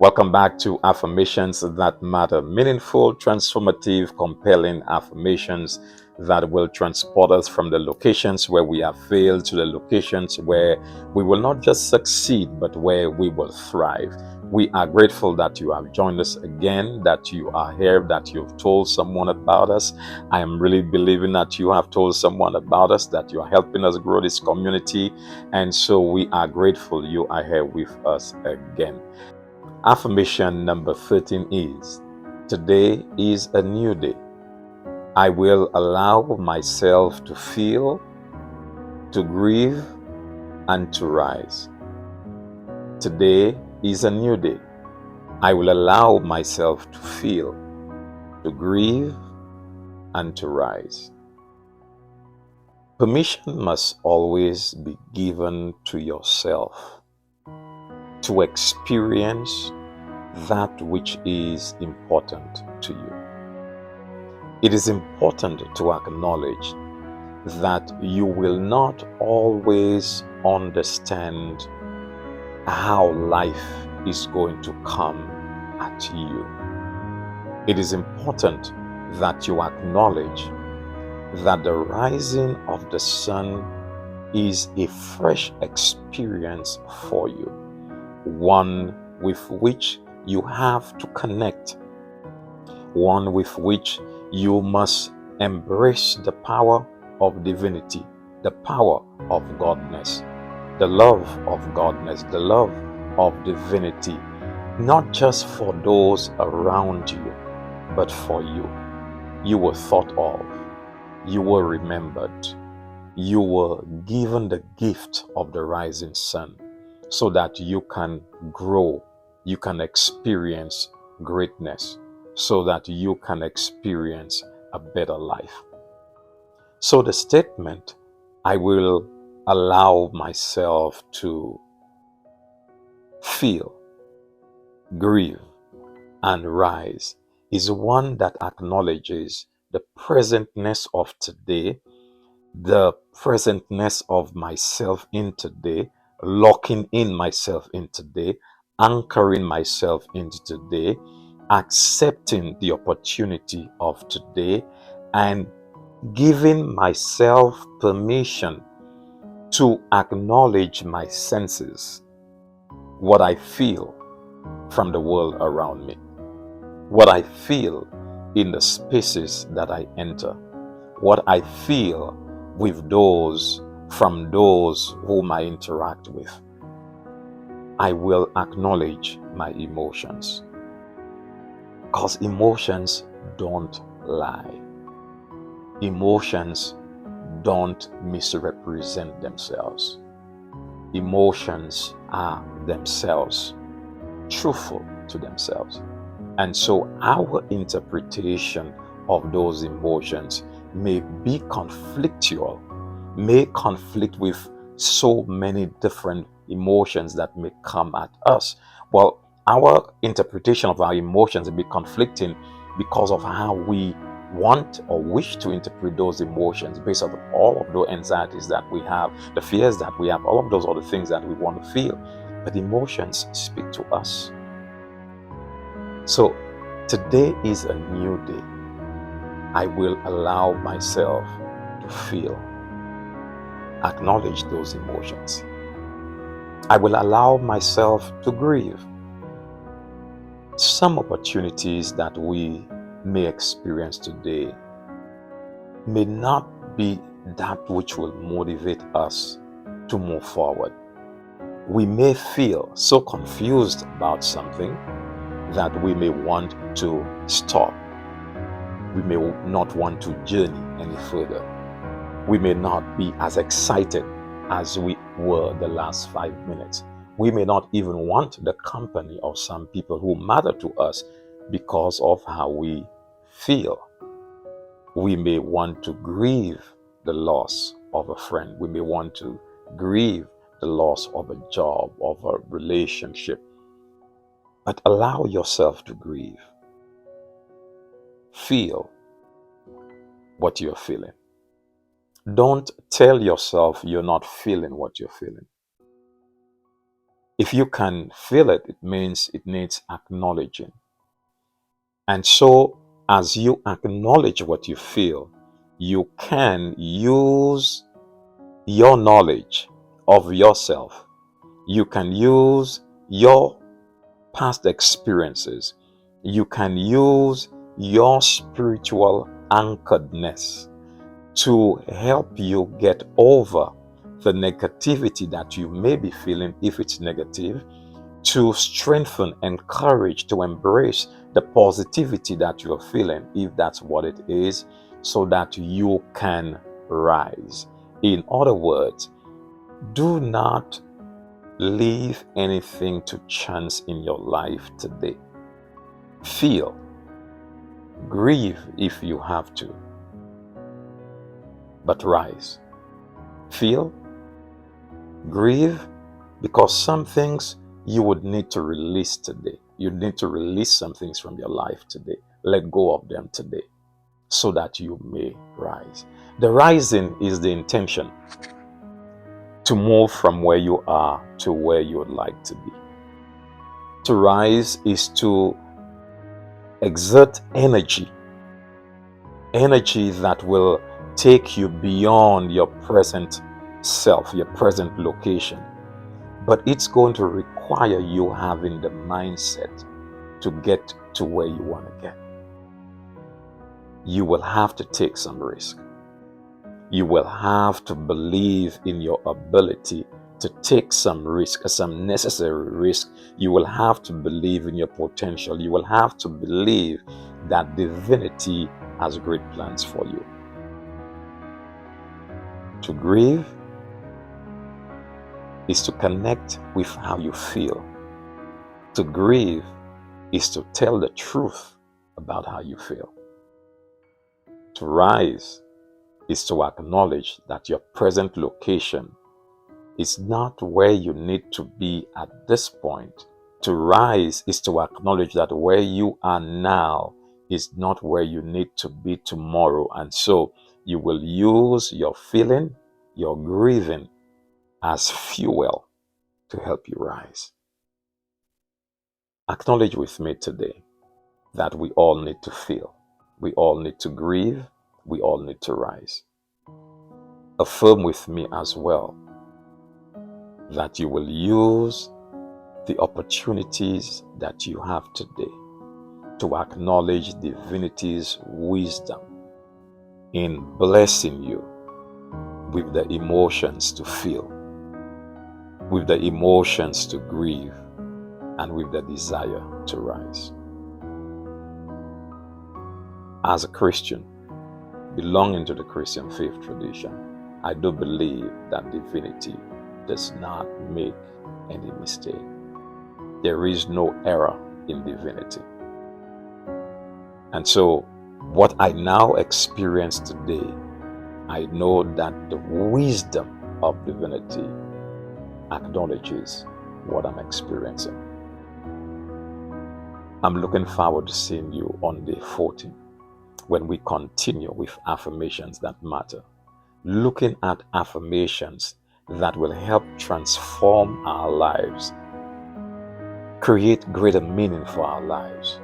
Welcome back to Affirmations That Matter. Meaningful, transformative, compelling affirmations that will transport us from the locations where we have failed to the locations where we will not just succeed, but where we will thrive. We are grateful that you have joined us again, that you are here, that you've told someone about us. I am really believing that you have told someone about us, that you are helping us grow this community. And so we are grateful you are here with us again. Affirmation number 13 is, today is a new day. I will allow myself to feel, to grieve, and to rise. Today is a new day. I will allow myself to feel, to grieve, and to rise. Permission must always be given to yourself to experience that which is important to you. It is important to acknowledge that you will not always understand how life is going to come at you. It is important that you acknowledge that the rising of the sun is a fresh experience for you, one with which you have to connect, one with which you must embrace the power of divinity, the power of godness, the love of godness, the love of divinity, not just for those around you, but for you. You were thought of, you were remembered, you were given the gift of the rising sun so that you can grow, you can experience greatness, so that you can experience a better life. So the statement, I will allow myself to feel, grieve, and rise, is one that acknowledges the presentness of today, the presentness of myself in today, locking in myself in today, anchoring myself into today, accepting the opportunity of today, and giving myself permission to acknowledge my senses, what I feel from the world around me, what I feel in the spaces that I enter, what I feel with those from those whom I interact with. I will acknowledge my emotions, because emotions don't lie. Emotions don't misrepresent themselves. Emotions are themselves truthful to themselves. And so our interpretation of those emotions may be conflictual, may conflict with so many different emotions that may come at us. Well, our interpretation of our emotions may be conflicting because of how we want or wish to interpret those emotions, based on all of those anxieties that we have, the fears that we have, all of those other things that we want to feel. But emotions speak to us. So today is a new day. I will allow myself to feel, acknowledge those emotions. I will allow myself to grieve. Some opportunities that we may experience today may not be that which will motivate us to move forward. We may feel so confused about something that we may want to stop. We may not want to journey any further. We may not be as excited as we were the last 5 minutes. We may not even want the company of some people who matter to us because of how we feel. We may want to grieve the loss of a friend. We may want to grieve the loss of a job, of a relationship. But allow yourself to grieve. Feel what you're feeling. Don't tell yourself you're not feeling what you're feeling. If you can feel it, it means it needs acknowledging. And so, as you acknowledge what you feel, you can use your knowledge of yourself. You can use your past experiences. You can use your spiritual anchoredness to help you get over the negativity that you may be feeling if it's negative, to strengthen, encourage, to embrace the positivity that you're feeling if that's what it is, so that you can rise. In other words, do not leave anything to chance in your life today. Feel, grieve if you have to, but rise. Feel, grieve, because some things you would need to release today. You need to release some things from your life today. Let go of them today so that you may rise. The rising is the intention to move from where you are to where you would like to be. To rise is to exert energy that will take you beyond your present self, your present location. But it's going to require you having the mindset to get to where you want to get. You will have to take some risk. You will have to believe in your ability to take some risk, some necessary risk. You will have to believe in your potential. You will have to believe that divinity has great plans for you. To grieve is to connect with how you feel. To grieve is to tell the truth about how you feel. To rise is to acknowledge that your present location is not where you need to be at this point. To rise is to acknowledge that where you are now is not where you need to be tomorrow. And so you will use your feeling, your grieving as fuel to help you rise. Acknowledge with me today that we all need to feel. We all need to grieve. We all need to rise. Affirm with me as well that you will use the opportunities that you have today to acknowledge divinity's wisdom in blessing you with the emotions to feel, with the emotions to grieve, and with the desire to rise. As a Christian, belonging to the Christian faith tradition, I do believe that divinity does not make any mistake. There is no error in divinity. And so, what I now experience today, I know that the wisdom of divinity acknowledges what I'm experiencing. I'm looking forward to seeing you on day 14 when we continue with affirmations that matter. Looking at affirmations that will help transform our lives, create greater meaning for our lives,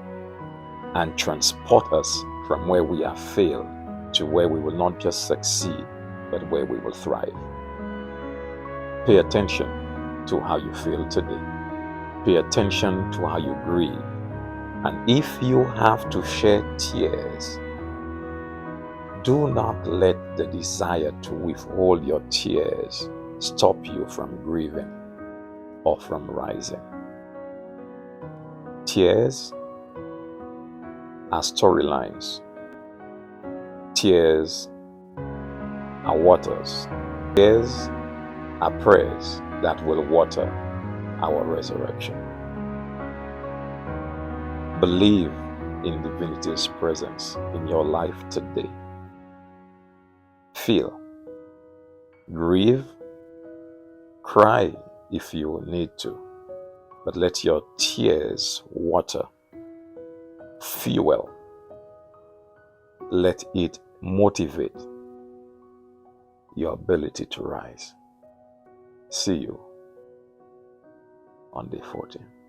and transport us from where we have failed to where we will not just succeed, but where we will thrive. Pay attention to how you feel today. Pay attention to how you grieve. And if you have to shed tears, do not let the desire to withhold your tears stop you from grieving or from rising. Tears are storylines. Tears are waters. Tears are prayers that will water our resurrection. Believe in divinity's presence in your life today. Feel, grieve, cry if you need to, but let your tears water, fuel. Let it motivate your ability to rise. See you on day 14.